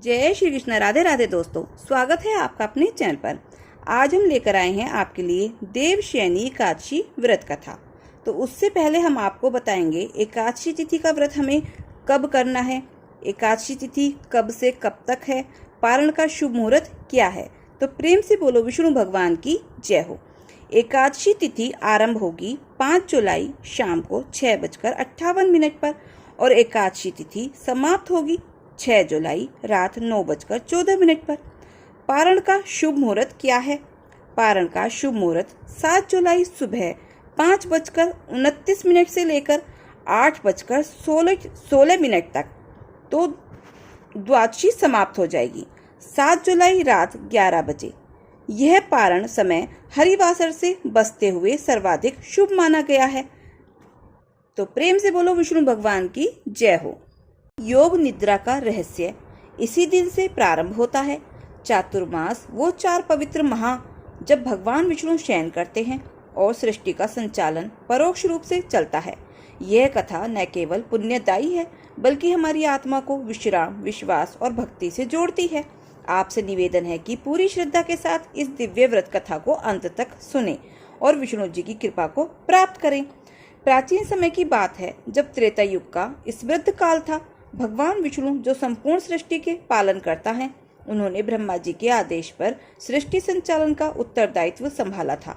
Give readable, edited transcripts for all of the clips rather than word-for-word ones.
जय श्री कृष्ण। राधे राधे दोस्तों, स्वागत है आपका अपने चैनल पर। आज हम लेकर आए हैं आपके लिए देवशयनी एकादशी व्रत कथा। तो उससे पहले हम आपको बताएंगे एकादशी तिथि का व्रत हमें कब करना है, एकादशी तिथि कब से कब तक है, पारण का शुभ मुहूर्त क्या है। तो प्रेम से बोलो विष्णु भगवान की जय हो। एकादशी तिथि आरंभ होगी 5 जुलाई शाम को 6:58 पर और एकादशी तिथि समाप्त होगी 6 जुलाई रात 9:14 पर। पारण का शुभ मुहूर्त क्या है? पारण का शुभ मुहूर्त 7 जुलाई सुबह 5:29 से लेकर 8:16 तक। तो द्वादशी समाप्त हो जाएगी 7 जुलाई रात 11 बजे। यह पारण समय हरिवासर से बसते हुए सर्वाधिक शुभ माना गया है। तो प्रेम से बोलो विष्णु भगवान की जय हो। योग निद्रा का रहस्य इसी दिन से प्रारंभ होता है। चातुर्मास वो 4 पवित्र माह जब भगवान विष्णु शयन करते हैं और सृष्टि का संचालन परोक्ष रूप से चलता है। यह कथा न केवल पुण्यदायी है बल्कि हमारी आत्मा को विश्राम, विश्वास और भक्ति से जोड़ती है। आपसे निवेदन है कि पूरी श्रद्धा के साथ इस दिव्य व्रत कथा को अंत तक सुने और विष्णु जी की कृपा को प्राप्त करें। प्राचीन समय की बात है जब त्रेता युग का स्मृत काल था। भगवान विष्णु जो संपूर्ण सृष्टि के पालन करता है, उन्होंने ब्रह्मा जी के आदेश पर सृष्टि संचालन का उत्तरदायित्व संभाला था।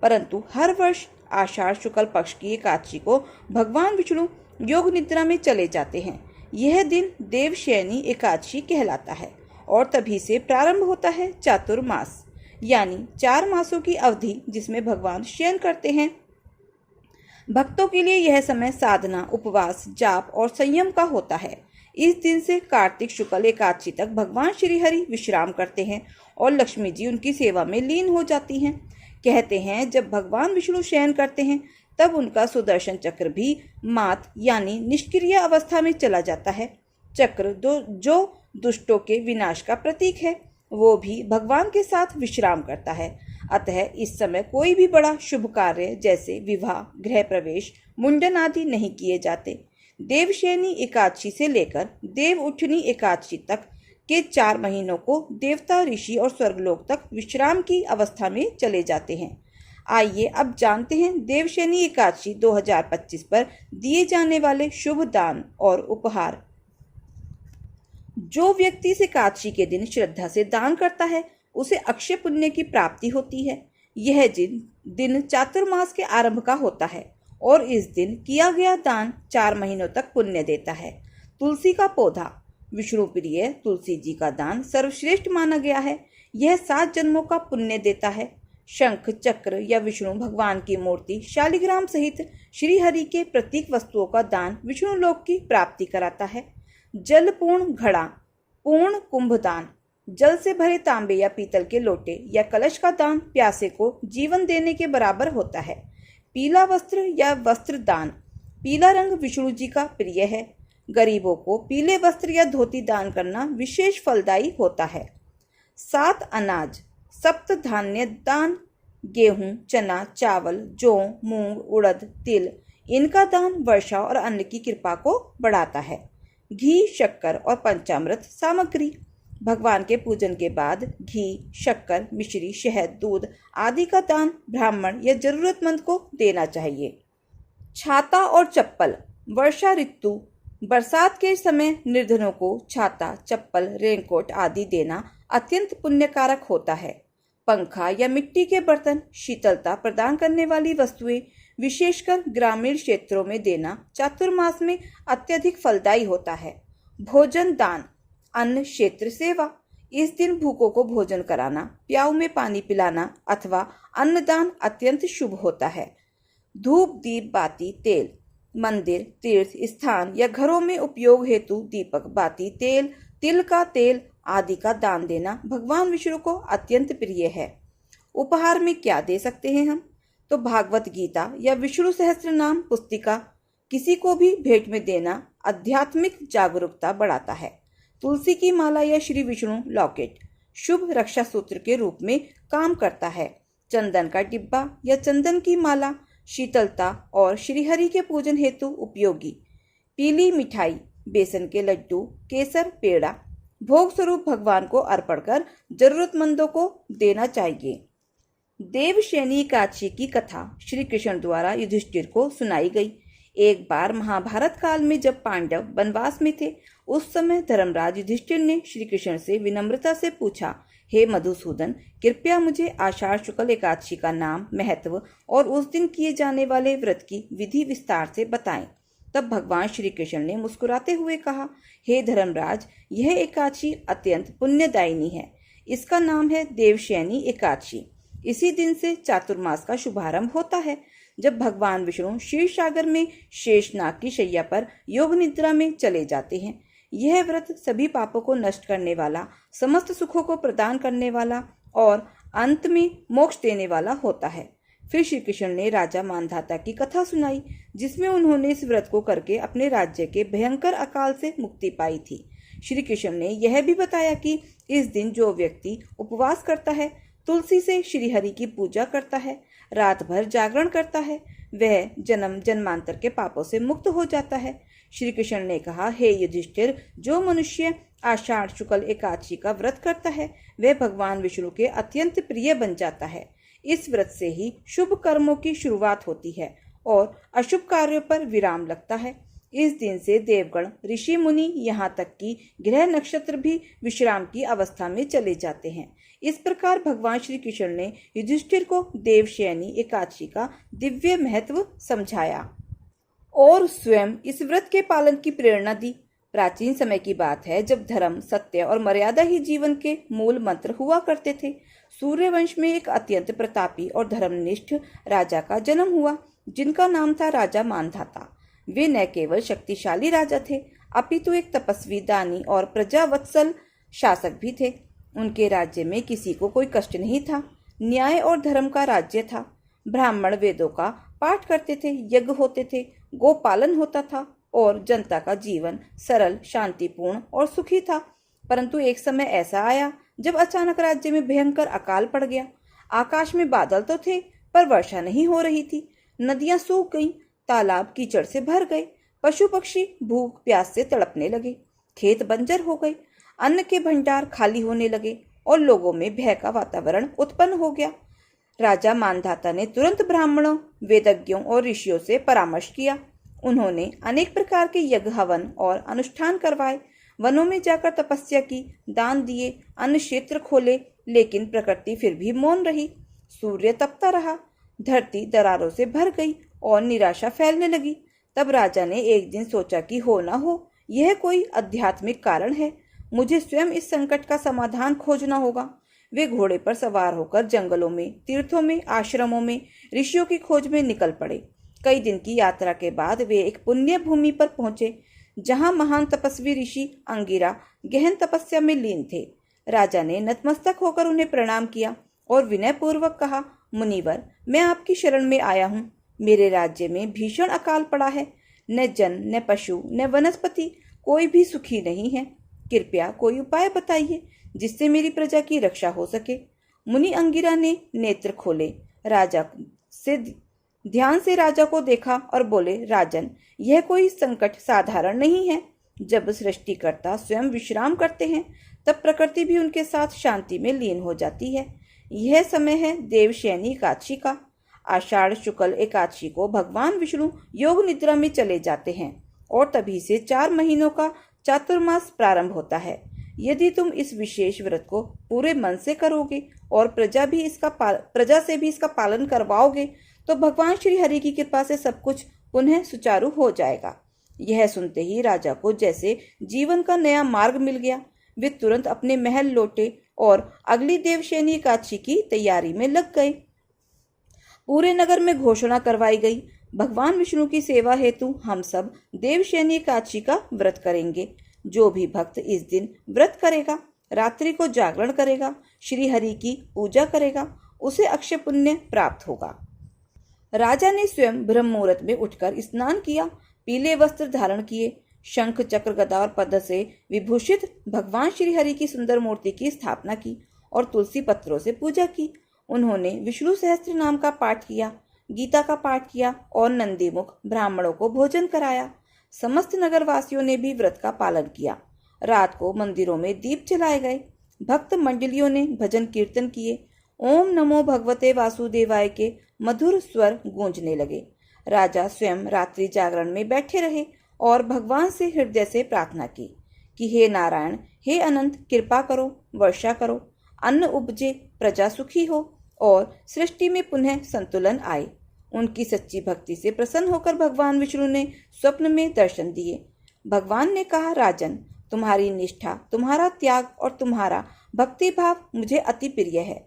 परंतु हर वर्ष आषाढ़ शुक्ल पक्ष की एकादशी को भगवान विष्णु योग निद्रा में चले जाते हैं। यह दिन देवशयनी एकादशी कहलाता है और तभी से प्रारंभ होता है चातुर्मास, यानी 4 मासों की अवधि जिसमें भगवान शयन करते हैं। भक्तों के लिए यह समय साधना, उपवास, जाप और संयम का होता है। इस दिन से कार्तिक शुक्ल एकादशी तक भगवान श्री हरि विश्राम करते हैं और लक्ष्मी जी उनकी सेवा में लीन हो जाती हैं। कहते हैं जब भगवान विष्णु शयन करते हैं तब उनका सुदर्शन चक्र भी मात यानी निष्क्रिय अवस्था में चला जाता है। चक्र जो दुष्टों के विनाश का प्रतीक है, वो भी भगवान के साथ विश्राम करता है। अतः इस समय कोई भी बड़ा शुभ कार्य जैसे विवाह, गृह प्रवेश, मुंडन आदि नहीं किए जाते। देवशयनी एकादशी से लेकर देवउठनी एकादशी तक के 4 महीनों को देवता, ऋषि और स्वर्गलोक तक विश्राम की अवस्था में चले जाते हैं। आइए अब जानते हैं देवशयनी एकादशी 2025 पर दिए जाने वाले शुभ दान और उपहार। जो व्यक्ति इस एकादशी के दिन श्रद्धा से दान करता है उसे अक्षय पुण्य की प्राप्ति होती है। यह दिन चातुर्मास के आरंभ का होता है और इस दिन किया गया दान 4 महीनों तक पुण्य देता है। तुलसी का पौधा, विष्णु प्रिय तुलसी जी का दान सर्वश्रेष्ठ माना गया है। यह 7 जन्मों का पुण्य देता है। शंख, चक्र या विष्णु भगवान की मूर्ति, शालिग्राम सहित श्री हरि के प्रतीक वस्तुओं का दान विष्णु लोक की प्राप्ति कराता है। जल पूर्ण घड़ा, पूर्ण कुंभदान, जल से भरे तांबे या पीतल के लोटे या कलश का दान प्यासे को जीवन देने के बराबर होता है। पीला वस्त्र या वस्त्र दान, पीला रंग विष्णु जी का प्रिय है। गरीबों को पीले वस्त्र या धोती दान करना विशेष फलदायी होता है। 7 अनाज, सप्त धान्य दान, गेहूं, चना, चावल, जौ, मूंग, उड़द, तिल, इनका दान वर्षा और अन्न की कृपा को बढ़ाता है। घी, शक्कर और पंचामृत सामग्री, भगवान के पूजन के बाद घी, शक्कर, मिश्री, शहद, दूध आदि का दान ब्राह्मण या जरूरतमंद को देना चाहिए। छाता और चप्पल, वर्षा ऋतु बरसात के समय निर्धनों को छाता, चप्पल, रेनकोट आदि देना अत्यंत पुण्यकारक होता है। पंखा या मिट्टी के बर्तन, शीतलता प्रदान करने वाली वस्तुएं विशेषकर ग्रामीण क्षेत्रों में देना चातुर्मास में अत्यधिक फलदायी होता है। भोजन दान, अन्न क्षेत्र सेवा, इस दिन भूखों को भोजन कराना, प्याऊ में पानी पिलाना अथवा अन्नदान अत्यंत शुभ होता है। धूप, दीप, बाती, तेल, मंदिर, तीर्थ स्थान या घरों में उपयोग हेतु दीपक, बाती, तेल, तिल का तेल आदि का दान देना भगवान विष्णु को अत्यंत प्रिय है। उपहार में क्या दे सकते हैं हम? तो भागवत गीता या विष्णु सहस्त्र नाम पुस्तिका किसी को भी भेंट में देना आध्यात्मिक जागरूकता बढ़ाता है। तुलसी की माला या श्री विष्णु लॉकेट शुभ रक्षा सूत्र के रूप में काम करता है। चंदन का डिब्बा या चंदन की माला शीतलता और श्रीहरि के पूजन हेतु उपयोगी। पीली मिठाई, बेसन के लड्डू, केसर, पेड़ा, भोग स्वरूप भगवान को अर्पण कर जरूरतमंदों को देना चाहिए। देवशयनी एकादशी की कथा श्री कृष्ण द्वारा युधिष्ठिर को सुनाई गई। एक बार महाभारत काल में जब पांडव वनवास में थे, उस समय धर्मराज युधिष्ठिर ने श्री कृष्ण से विनम्रता से पूछा, हे मधुसूदन, कृपया मुझे आषाढ़ शुक्ल एकादशी का नाम, महत्व और उस दिन किए जाने वाले व्रत की विधि विस्तार से बताएं। तब भगवान श्री कृष्ण ने मुस्कुराते हुए कहा, हे धर्मराज, यह एकादशी अत्यंत पुण्यदायिनी है। इसका नाम है देवशयनी एकादशी। इसी दिन से चातुर्मास का शुभारंभ होता है, जब भगवान विष्णु क्षीर सागर में शेषनाग की शैया पर योग निद्रा में चले जाते हैं। यह व्रत सभी पापों को नष्ट करने वाला, समस्त सुखों को प्रदान करने वाला और अंत में मोक्ष देने वाला होता है। फिर श्री कृष्ण ने राजा मानधाता की कथा सुनाई, जिसमें उन्होंने इस व्रत को करके अपने राज्य के भयंकर अकाल से मुक्ति पाई थी। श्री कृष्ण ने यह भी बताया कि इस दिन जो व्यक्ति उपवास करता है, तुलसी से श्रीहरि की पूजा करता है, रात भर जागरण करता है, वह जन्म जन्मांतर के पापों से मुक्त हो जाता है। श्री कृष्ण ने कहा, हे युधिष्ठिर, जो मनुष्य आषाढ़ शुक्ल एकादशी का व्रत करता है, वह भगवान विष्णु के अत्यंत प्रिय बन जाता है। इस व्रत से ही शुभ कर्मों की शुरुआत होती है और अशुभ कार्यों पर विराम लगता है। इस दिन से देवगण, ऋषि मुनि, यहाँ तक कि ग्रह नक्षत्र भी विश्राम की अवस्था में चले जाते हैं। इस प्रकार भगवान श्री कृष्ण ने युधिष्ठिर को देवशयनी एकादशी का दिव्य महत्व समझाया और स्वयं इस व्रत के पालन की प्रेरणा दी। प्राचीन समय की बात है, जब धर्म, सत्य और मर्यादा ही जीवन के मूल मंत्र हुआ करते थे। सूर्यवंश में एक अत्यंत प्रतापी और धर्मनिष्ठ राजा का जन्म हुआ, जिनका नाम था राजा मानधाता। वे न केवल शक्तिशाली राजा थे, अपितु एक तपस्वी, दानी और प्रजावत्सल शासक भी थे। उनके राज्य में किसी को कोई कष्ट नहीं था। न्याय और धर्म का राज्य था। ब्राह्मण वेदों का पाठ करते थे, यज्ञ होते थे, गोपालन होता था और जनता का जीवन सरल, शांतिपूर्ण और सुखी था। परंतु एक समय ऐसा आया जब अचानक राज्य में भयंकर अकाल पड़ गया। आकाश में बादल तो थे, पर वर्षा नहीं हो रही थी। नदियां सूख गईं, तालाब कीचड़ से भर गए, पशु पक्षी भूख प्यास से तड़पने लगे, खेत बंजर हो गए, अन्न के भंडार खाली होने लगे और लोगों में भय का वातावरण उत्पन्न हो गया। राजा मानधाता ने तुरंत ब्राह्मणों, वेदज्ञों और ऋषियों से परामर्श किया। उन्होंने अनेक प्रकार के यज्ञ, हवन और अनुष्ठान करवाए, वनों में जाकर तपस्या की, दान दिए, अन्न क्षेत्र खोले, लेकिन प्रकृति फिर भी मौन रही। सूर्य तपता रहा, धरती दरारों से भर गई और निराशा फैलने लगी। तब राजा ने एक दिन सोचा कि हो ना हो, यह कोई आध्यात्मिक कारण है, मुझे स्वयं इस संकट का समाधान खोजना होगा। वे घोड़े पर सवार होकर जंगलों में, तीर्थों में, आश्रमों में ऋषियों की खोज में निकल पड़े। कई दिन की यात्रा के बाद वे एक पुण्य भूमि पर पहुंचे, जहां महान तपस्वी ऋषि अंगिरा गहन तपस्या में लीन थे। राजा ने नतमस्तक होकर उन्हें प्रणाम किया और विनय पूर्वक कहा, मुनिवर, मैं आपकी शरण में आया हूँ। मेरे राज्य में भीषण अकाल पड़ा है। न जन, न पशु, न वनस्पति, कोई भी सुखी नहीं है। कृपया कोई उपाय बताइए जिससे मेरी प्रजा की रक्षा हो सके। मुनि अंगिरा ने नेत्र खोले, राजा से ध्यान से राजा को देखा और बोले, राजन, यह कोई संकट साधारण नहीं है। जब सृष्टिकर्ता स्वयं विश्राम करते हैं, तब प्रकृति भी उनके साथ शांति में लीन हो जाती है। यह समय है देवशयनी एकादशी का। आषाढ़ शुक्ल एकादशी को भगवान विष्णु योग निद्रा में चले जाते हैं और तभी से 4 महीनों का चातुर्मास प्रारंभ होता है। यदि तुम इस विशेष व्रत को पूरे मन से करोगे और प्रजा से भी इसका पालन करवाओगे, तो भगवान श्री हरि की कृपा से सब कुछ पुनः सुचारू हो जाएगा। यह सुनते ही राजा को जैसे जीवन का नया मार्ग मिल गया। वे तुरंत अपने महल लौटे और अगली देवशयनी एकादशी की तैयारी में लग गए। पूरे नगर में घोषणा करवाई गई, भगवान विष्णु की सेवा हेतु हम सब देवशयनी एकादशी का व्रत करेंगे। जो भी भक्त इस दिन व्रत करेगा, रात्रि को जागरण करेगा, श्री हरि की पूजा करेगा, उसे अक्षय पुण्य प्राप्त होगा। राजा ने स्वयं ब्रह्म मुहूर्त में उठकर स्नान किया, पीले वस्त्र धारण किए, शंख, चक्र, गदा और पद्म से विभूषित भगवान श्री हरि की सुंदर मूर्ति की स्थापना की और तुलसी पत्रों से पूजा की। उन्होंने विष्णु सहस्त्र नाम का पाठ किया, गीता का पाठ किया और नंदीमुख ब्राह्मणों को भोजन कराया। समस्त नगरवासियों ने भी व्रत का पालन किया रात को मंदिरों में दीप जलाए गए। भक्त मंडलियों ने भजन कीर्तन किए। ओम नमो भगवते वासुदेवाय के मधुर स्वर गूंजने लगे। राजा स्वयं रात्रि जागरण में बैठे रहे और भगवान से हृदय से प्रार्थना की कि हे नारायण, हे अनंत, कृपा करो, वर्षा करो, अन्न उपजे, प्रजा सुखी हो और सृष्टि में पुनः संतुलन आए। उनकी सच्ची भक्ति से प्रसन्न होकर भगवान विष्णु ने स्वप्न में दर्शन दिए। भगवान ने कहा, राजन, तुम्हारी निष्ठा, तुम्हारा त्याग और तुम्हारा भक्ति भाव मुझे अति प्रिय है।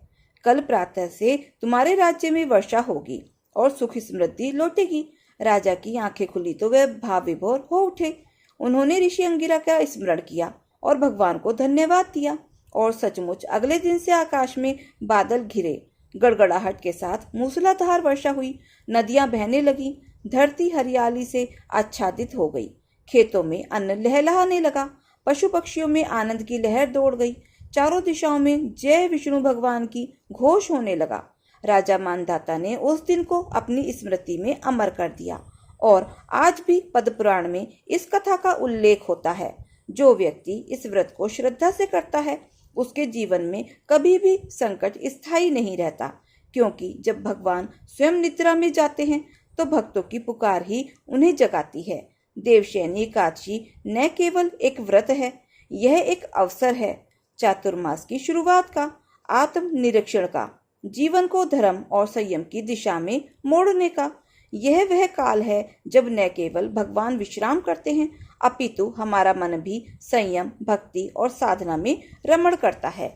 कल प्रातः से तुम्हारे राज्य में वर्षा होगी और सुख समृद्धि लौटेगी। राजा की आंखें खुली तो वे भाव विभोर हो उठे। उन्होंने ऋषि अंगिरा का स्मरण किया और भगवान को धन्यवाद दिया और सचमुच अगले दिन से आकाश में बादल घिरे। गड़गड़ाहट के साथ मूसलाधार वर्षा हुई। नदियां बहने लगी। धरती हरियाली से आच्छादित हो गई। खेतों में अन्न लहलहाने लगा। पशु पक्षियों में आनंद की लहर दौड़ गई। चारों दिशाओं में जय विष्णु भगवान की घोष होने लगा। राजा मानधाता ने उस दिन को अपनी स्मृति में अमर कर दिया और आज भी पद्म पुराण में इस कथा का उल्लेख होता है। जो व्यक्ति इस व्रत को श्रद्धा से करता है उसके जीवन में कभी भी संकट स्थायी नहीं रहता, क्योंकि जब भगवान स्वयं निद्रा में जाते हैं तो भक्तों की पुकार ही उन्हें जगाती है। देवशयनी एकादशी न केवल एक व्रत है, यह एक अवसर है चातुर्मास की शुरुआत का, आत्मनिरीक्षण का, जीवन को धर्म और संयम की दिशा में मोड़ने का। यह वह काल है जब न केवल भगवान विश्राम करते हैं अपितु हमारा मन भी संयम, भक्ति और साधना में रमण करता है।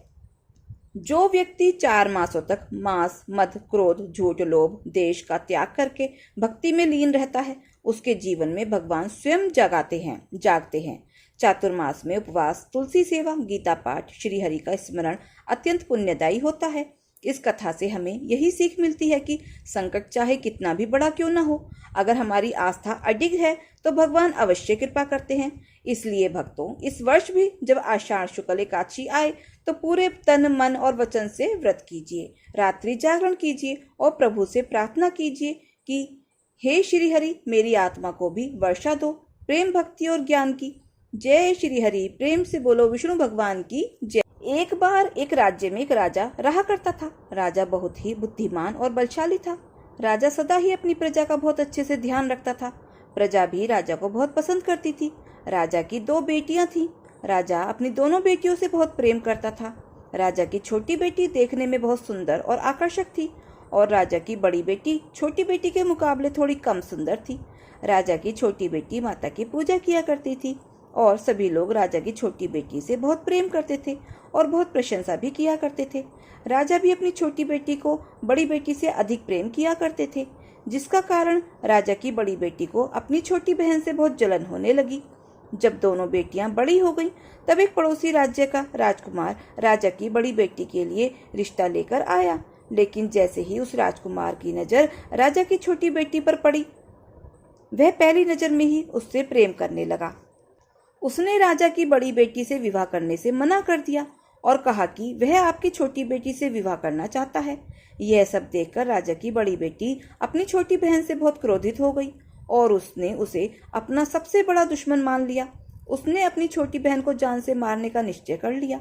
जो व्यक्ति 4 मासों तक मांस, मद, क्रोध, झूठ, लोभ, देश का त्याग करके भक्ति में लीन रहता है उसके जीवन में भगवान स्वयं जागते हैं। चातुर्मास में उपवास, तुलसी सेवा, गीता पाठ, श्री हरि का स्मरण अत्यंत पुण्यदायी होता है। इस कथा से हमें यही सीख मिलती है कि संकट चाहे कितना भी बड़ा क्यों न हो, अगर हमारी आस्था अडिग है तो भगवान अवश्य कृपा करते हैं। इसलिए भक्तों, इस वर्ष भी जब आषाढ़ शुक्ल एकादशी आए तो पूरे तन, मन और वचन से व्रत कीजिए, रात्रि जागरण कीजिए और प्रभु से प्रार्थना कीजिए कि हे श्री हरि, मेरी आत्मा को भी वर्षा दो प्रेम, भक्ति और ज्ञान की। जय श्री हरि। प्रेम से बोलो विष्णु भगवान की जय। एक बार एक राज्य में एक राजा रहा करता था। राजा बहुत ही बुद्धिमान और बलशाली था। राजा सदा ही अपनी प्रजा का बहुत अच्छे से ध्यान रखता था। प्रजा भी राजा को बहुत पसंद करती थी। राजा की 2 बेटियां थीं। राजा अपनी दोनों बेटियों से बहुत प्रेम करता था। राजा की छोटी बेटी देखने में बहुत सुंदर और आकर्षक थी और राजा की बड़ी बेटी छोटी बेटी के मुकाबले थोड़ी कम सुंदर थी। राजा की छोटी बेटी माता की पूजा किया करती थी और सभी लोग राजा की छोटी बेटी से बहुत प्रेम करते थे और बहुत प्रशंसा भी किया करते थे। राजा भी अपनी छोटी बेटी को बड़ी बेटी से अधिक प्रेम किया करते थे, जिसका कारण राजा की बड़ी बेटी को अपनी छोटी बहन से बहुत जलन होने लगी। जब दोनों बेटियां बड़ी हो गईं, तब एक पड़ोसी राज्य का राजकुमार राजा की बड़ी बेटी के लिए रिश्ता लेकर आया। लेकिन जैसे ही उस राजकुमार की नजर राजा की छोटी बेटी पर पड़ी, वह पहली नजर में ही उससे प्रेम करने लगा। उसने राजा की बड़ी बेटी से विवाह करने से मना कर दिया और कहा कि वह आपकी छोटी बेटी से विवाह करना चाहता है। यह सब देखकर राजा की बड़ी बेटी अपनी छोटी बहन से बहुत क्रोधित हो गई और उसने उसे अपना सबसे बड़ा दुश्मन मान लिया। उसने अपनी छोटी बहन को जान से मारने का निश्चय कर लिया।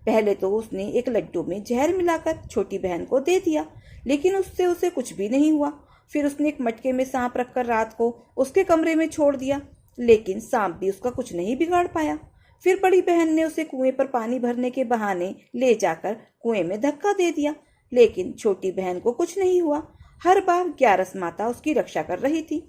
पहले तो उसने एक लड्डू में जहर मिलाकर छोटी बहन को दे दिया, लेकिन उससे उसे कुछ भी नहीं हुआ। फिर उसने एक मटके में सांप रखकर रात को उसके कमरे में छोड़ दिया, लेकिन सांप भी उसका कुछ नहीं बिगाड़ पाया। फिर बड़ी बहन ने उसे कुएं पर पानी भरने के बहाने ले जाकर कुएं में धक्का दे दिया, लेकिन छोटी बहन को कुछ नहीं हुआ। हर बार ग्यारस माता उसकी रक्षा कर रही थी।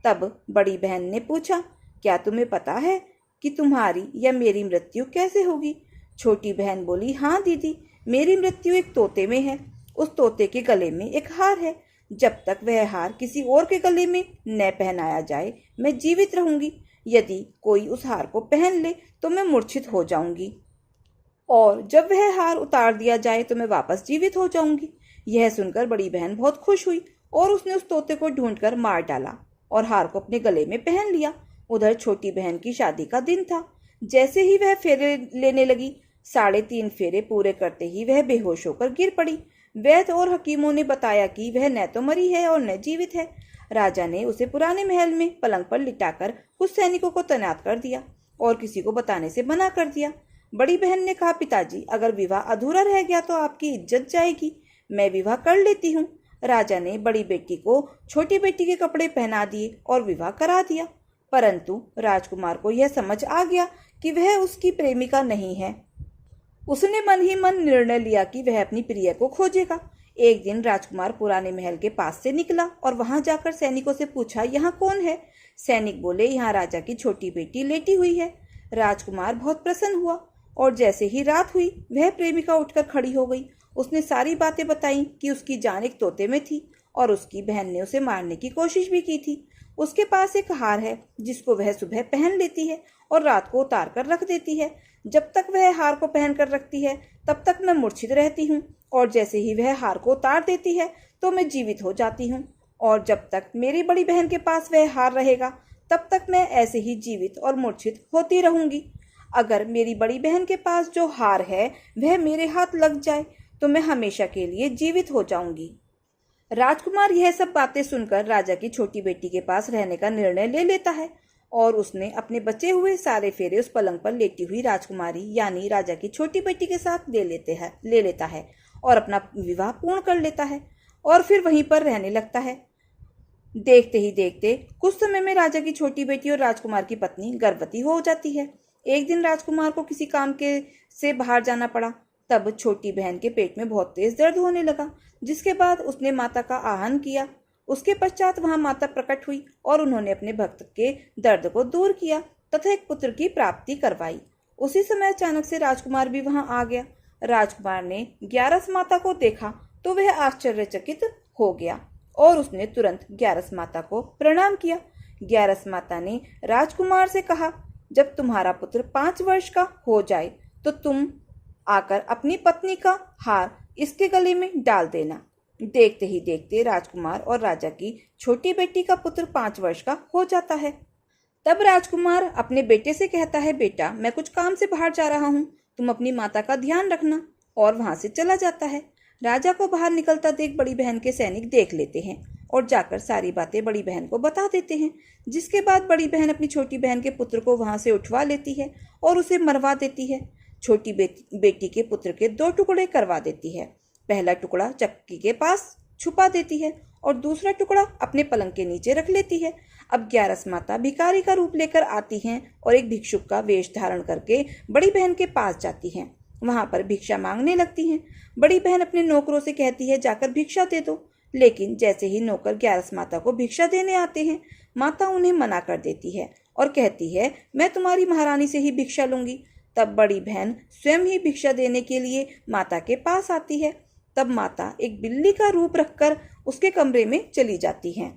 तब बड़ी बहन ने पूछा, क्या तुम्हें पता है कि तुम्हारी या मेरी मृत्यु कैसे होगी? छोटी बहन बोली, हाँ दीदी, मेरी मृत्यु एक तोते में है। उस तोते के गले में एक हार है। जब तक वह हार किसी और के गले में न पहनाया जाए मैं जीवित रहूंगी। यदि कोई उस हार को पहन ले तो मैं मूर्छित हो जाऊंगी, और जब वह हार उतार दिया जाए तो मैं वापस जीवित हो जाऊंगी। यह सुनकर बड़ी बहन बहुत खुश हुई और उसने उस तोते को ढूंढकर मार डाला और हार को अपने गले में पहन लिया। उधर छोटी बहन की शादी का दिन था। जैसे ही वह फेरे लेने लगी, 3.5 फेरे पूरे करते ही वह बेहोश होकर गिर पड़ी। वैद्य और हकीमों ने बताया कि वह न तो मरी है और न जीवित है। राजा ने उसे पुराने महल में पलंग पर लिटाकर कुछ सैनिकों को तैनात कर दिया और किसी को बताने से मना कर दिया। बड़ी बहन ने कहा, पिताजी अगर विवाह अधूरा रह गया तो आपकी इज्जत जाएगी, मैं विवाह कर लेती हूँ। राजा ने बड़ी बेटी को छोटी बेटी के कपड़े पहना दिए और विवाह करा दिया। परंतु राजकुमार को यह समझ आ गया कि वह उसकी प्रेमिका नहीं है। उसने मन ही मन निर्णय लिया कि वह अपनी प्रिय को खोजेगा। एक दिन राजकुमार पुराने महल के पास से निकला और वहां जाकर सैनिकों से पूछा, यहाँ कौन है? सैनिक बोले, यहाँ राजा की छोटी बेटी लेटी हुई है। राजकुमार बहुत प्रसन्न हुआ और जैसे ही रात हुई वह प्रेमिका उठकर खड़ी हो गई। उसने सारी बातें बताई कि उसकी जान एक तोते में थी और उसकी बहन ने उसे मारने की कोशिश भी की थी। उसके पास एक हार है जिसको वह सुबह पहन लेती है और रात को उतार कर रख देती है। जब तक वह हार को पहन कर रखती है तब तक मैं मूर्छित रहती हूँ और जैसे ही वह हार को उतार देती है तो मैं जीवित हो जाती हूँ। और जब तक मेरी बड़ी बहन के पास वह हार रहेगा तब तक मैं ऐसे ही जीवित और मूर्छित होती रहूंगी। अगर मेरी बड़ी बहन के पास जो हार है वह मेरे हाथ लग जाए तो मैं हमेशा के लिए जीवित हो जाऊंगी। राजकुमार यह सब बातें सुनकर राजा की छोटी बेटी के पास रहने का निर्णय ले लेता है और उसने अपने बचे हुए सारे फेरे उस पलंग पर लेटी हुई राजकुमारी यानी राजा की छोटी बेटी के साथ ले लेता है और अपना विवाह पूर्ण कर लेता है और फिर वहीं पर रहने लगता है। देखते ही देखते कुछ समय में राजा की छोटी बेटी और राजकुमार की पत्नी गर्भवती हो जाती है। एक दिन राजकुमार को किसी काम से बाहर जाना पड़ा। तब छोटी बहन के पेट में बहुत तेज दर्द होने लगा, जिसके बाद उसने माता का आह्वान किया। उसके पश्चात वहां माता प्रकट हुई और उन्होंने अपने भक्त के दर्द को दूर किया तथा एक पुत्र की प्राप्ति करवाई। उसी समय अचानक से राजकुमार भी वहां आ गया। राजकुमार ने ग्यारस माता को देखा तो वह आश्चर्यचकित हो गया और उसने तुरंत ग्यारस माता को प्रणाम किया। ग्यारस माता ने राजकुमार से कहा, जब तुम्हारा पुत्र 5 वर्ष का हो जाए तो तुम आकर अपनी पत्नी का हार इसके गले में डाल देना। देखते ही देखते राजकुमार और राजा की छोटी बेटी का पुत्र 5 वर्ष का हो जाता है। तब राजकुमार अपने बेटे से कहता है, बेटा मैं कुछ काम से बाहर जा रहा हूँ, तुम अपनी माता का ध्यान रखना, और वहां से चला जाता है। राजा को बाहर निकलता देख बड़ी बहन के सैनिक देख लेते हैं और जाकर सारी बातें बड़ी बहन को बता देते हैं, जिसके बाद बड़ी बहन अपनी छोटी बहन के पुत्र को वहां से उठवा लेती है और उसे मरवा देती है। छोटी बेटी के पुत्र के 2 टुकड़े करवा देती है। पहला टुकड़ा चक्की के पास छुपा देती है और दूसरा टुकड़ा अपने पलंग के नीचे रख लेती है। अब ग्यारस माता भिखारी का रूप लेकर आती हैं और एक भिक्षुक का वेश धारण करके बड़ी बहन के पास जाती हैं। वहां पर भिक्षा मांगने लगती हैं। बड़ी बहन अपने नौकरों से कहती है, जाकर भिक्षा दे दो, लेकिन जैसे ही नौकर ग्यारस माता को भिक्षा देने आते हैं, माता उन्हें मना कर देती है और कहती है, मैं तुम्हारी महारानी से ही भिक्षा लूंगी। तब बड़ी बहन स्वयं ही भिक्षा देने के लिए माता के पास आती है। तब माता एक बिल्ली का रूप रखकर उसके कमरे में चली जाती हैं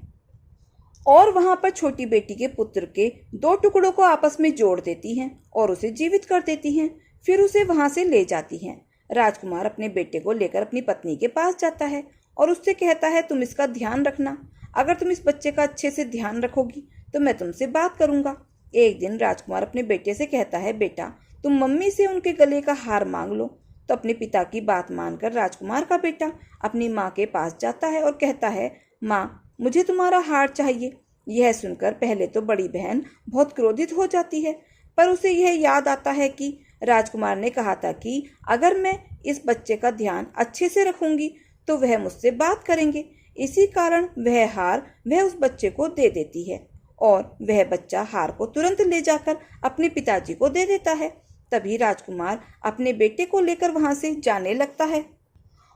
और वहां पर छोटी बेटी के पुत्र के 2 टुकड़ों को आपस में जोड़ देती हैं और उसे जीवित कर देती हैं। फिर उसे वहां से ले जाती हैं। राजकुमार अपने बेटे को लेकर अपनी पत्नी के पास जाता है और उससे कहता है, तुम इसका ध्यान रखना, अगर तुम इस बच्चे का अच्छे से ध्यान रखोगी तो मैं तुमसे बात करूंगा। एक दिन राजकुमार अपने बेटे से कहता है, बेटा तुम मम्मी से उनके गले का हार मांग लो। तो अपने पिता की बात मानकर राजकुमार का बेटा अपनी माँ के पास जाता है और कहता है, माँ मुझे तुम्हारा हार चाहिए। यह सुनकर पहले तो बड़ी बहन बहुत क्रोधित हो जाती है, पर उसे यह याद आता है कि राजकुमार ने कहा था कि अगर मैं इस बच्चे का ध्यान अच्छे से रखूंगी तो वह मुझसे बात करेंगे। इसी कारण वह उस बच्चे को दे देती है और वह बच्चा हार को तुरंत ले जाकर अपने पिताजी को दे देता है। तभी राजकुमार अपने बेटे को लेकर वहां से जाने लगता है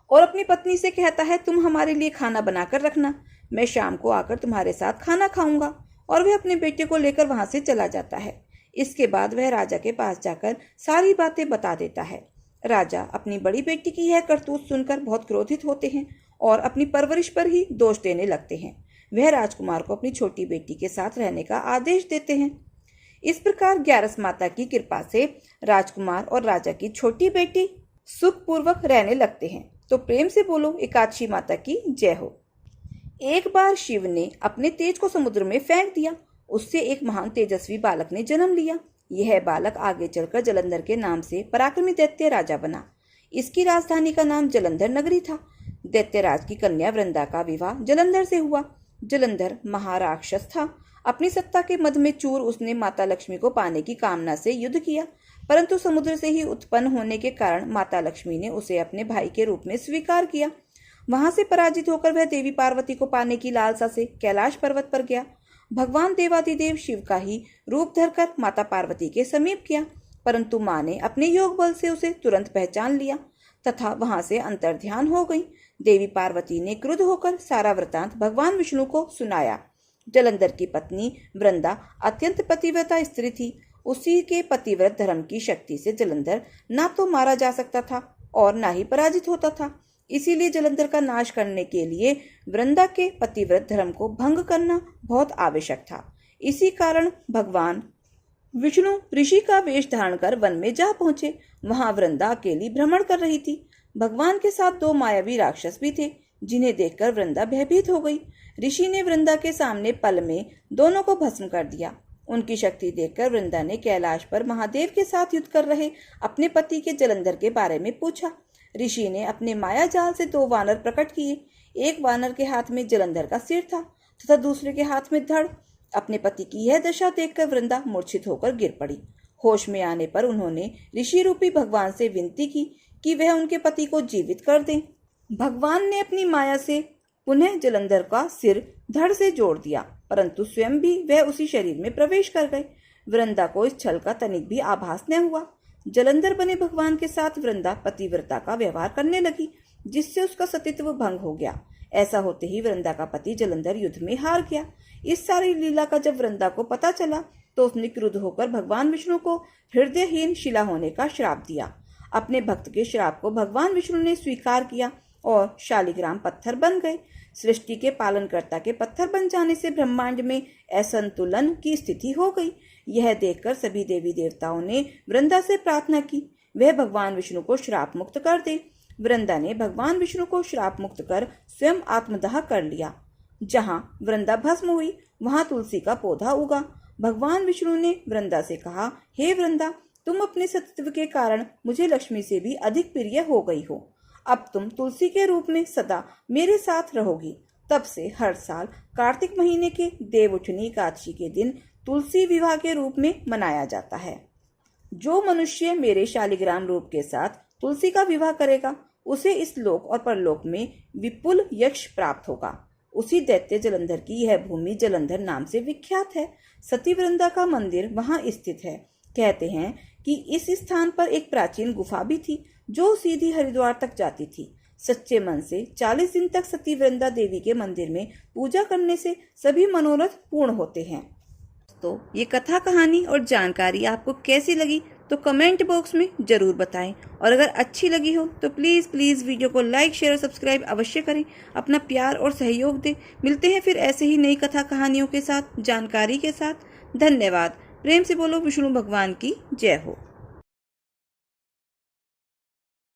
और अपनी पत्नी से कहता है, तुम हमारे लिए खाना बनाकर रखना, मैं शाम को आकर तुम्हारे साथ खाना खाऊंगा। और वह अपने बेटे को लेकर वहां से चला जाता है। इसके बाद वह राजा के पास जाकर सारी बातें बता देता है। राजा अपनी बड़ी बेटी की यह करतूत सुनकर बहुत क्रोधित होते हैं और अपनी परवरिश पर ही दोष देने लगते हैं। वह राजकुमार को अपनी छोटी बेटी के साथ रहने का आदेश देते हैं। इस प्रकार ग्यारस माता की कृपा से राजकुमार और राजा की छोटी बेटी सुखपूर्वक रहने लगते हैं। तो प्रेम से बोलो एकादशी माता की जय हो। एक बार शिव ने अपने तेज को समुद्र में फेंक दिया। उससे एक महान तेजस्वी बालक ने जन्म लिया। यह बालक आगे चलकर जलंधर के नाम से पराक्रमी दैत्य राजा बना। इसकी राजधानी का नाम जलंधर नगरी था। दैत्यराज की कन्या वृंदा का विवाह जलंधर से हुआ। जलंधर महाराक्षस था। अपनी सत्ता के मद में चूर उसने माता लक्ष्मी को पाने की कामना से युद्ध किया, परंतु समुद्र से ही उत्पन्न होने के कारण माता लक्ष्मी ने उसे अपने भाई के रूप में स्वीकार किया। वहां से पराजित होकर वह देवी पार्वती को पाने की लालसा से कैलाश पर्वत पर गया। भगवान देवादिदेव शिव का ही रूप धरकर माता पार्वती के समीप किया, परंतु माँ ने अपने योग बल से उसे तुरंत पहचान लिया तथा वहां से अंतर्ध्यान हो गई। देवी पार्वती ने क्रुद्ध होकर सारा वृतांत भगवान विष्णु को सुनाया। जलंधर की पत्नी वृंदा अत्यंत पतिव्रता स्त्री थी। उसी के पतिव्रत धर्म की शक्ति से जलंधर ना तो मारा जा सकता था और ना ही पराजित होता था। इसीलिए जलंधर का नाश करने के लिए वृंदा के पतिव्रत धर्म को भंग करना बहुत आवश्यक था। इसी कारण भगवान विष्णु ऋषि का वेश धारण कर वन में जा पहुंचे। वहां वृंदा अकेली भ्रमण कर रही थी। भगवान के साथ 2 मायावी राक्षस भी थे, जिन्हें देखकर वृंदा भयभीत हो गई। ऋषि ने वृंदा के सामने पल में दोनों को भस्म कर दिया। उनकी शक्ति देखकर वृंदा ने कैलाश पर महादेव के साथ युद्ध कर रहे अपने पति के जलंधर के बारे में पूछा। ऋषि ने अपने माया जाल से 2 वानर प्रकट किए। एक वानर के हाथ में जलंधर का सिर था तथा दूसरे के हाथ में धड़। अपने पति की यह दशा देखकर वृंदा मूर्छित होकर गिर पड़ी। होश में आने पर उन्होंने ऋषि रूपी भगवान से विनती की कि वह उनके पति को जीवित कर दें। भगवान ने अपनी माया से पुनः जलंधर का सिर धड़ से जोड़ दिया, परंतु स्वयं भी वह उसी शरीर में प्रवेश कर गए। वृंदा को इस छल का तनिक भी आभास न हुआ। जलंधर बने भगवान के साथ वृंदा पतिव्रता का व्यवहार करने लगी, जिससे उसका सतीत्व भंग हो गया। ऐसा होते ही वृंदा का पति जलंधर युद्ध में हार गया। इस सारी लीला का जब वृंदा को पता चला तो उसने क्रुद्ध होकर भगवान विष्णु को हृदयहीन शिला होने का श्राप दिया। अपने भक्त के श्राप को भगवान विष्णु ने स्वीकार किया और शालिग्राम पत्थर बन गए। सृष्टि के पालनकर्ता के पत्थर बन जाने से ब्रह्मांड में असंतुलन की स्थिति हो गई। यह देखकर सभी देवी देवताओं ने वृंदा से प्रार्थना की वह भगवान विष्णु को श्राप मुक्त कर दे। वृंदा ने भगवान विष्णु को श्राप मुक्त कर स्वयं आत्मदाह कर लिया। जहाँ वृंदा भस्म हुई वहां तुलसी का पौधा उगा। भगवान विष्णु ने वृंदा से कहा, हे वृंदा, तुम अपने सत्व के कारण मुझे लक्ष्मी से भी अधिक प्रिय हो गई हो। अब तुम तुलसी के रूप में सदा मेरे साथ रहोगी। तब से हर साल कार्तिक महीने के देवउठनी एकादशी के दिन तुलसी विवाह के रूप में मनाया जाता है। जो मनुष्य मेरे शालिग्राम रूप के साथ तुलसी का विवाह करेगा उसे इस लोक और परलोक में विपुल यश प्राप्त होगा। उसी दैत्य जलंधर की यह भूमि जलंधर नाम से विख्यात है। सती वृंदा का मंदिर वहां स्थित है। कहते हैं कि इस स्थान पर एक प्राचीन गुफा भी थी जो सीधी हरिद्वार तक जाती थी। सच्चे मन से 40 दिन तक सती वृंदा देवी के मंदिर में पूजा करने से सभी मनोरथ पूर्ण होते हैं। तो ये कथा कहानी और जानकारी आपको कैसी लगी तो कमेंट बॉक्स में जरूर बताएं, और अगर अच्छी लगी हो तो प्लीज़ वीडियो को लाइक शेयर और सब्सक्राइब अवश्य करें। अपना प्यार और सहयोग दें। मिलते हैं फिर ऐसे ही नई कथा कहानियों के साथ, जानकारी के साथ। धन्यवाद। प्रेम से बोलो विष्णु भगवान की जय हो।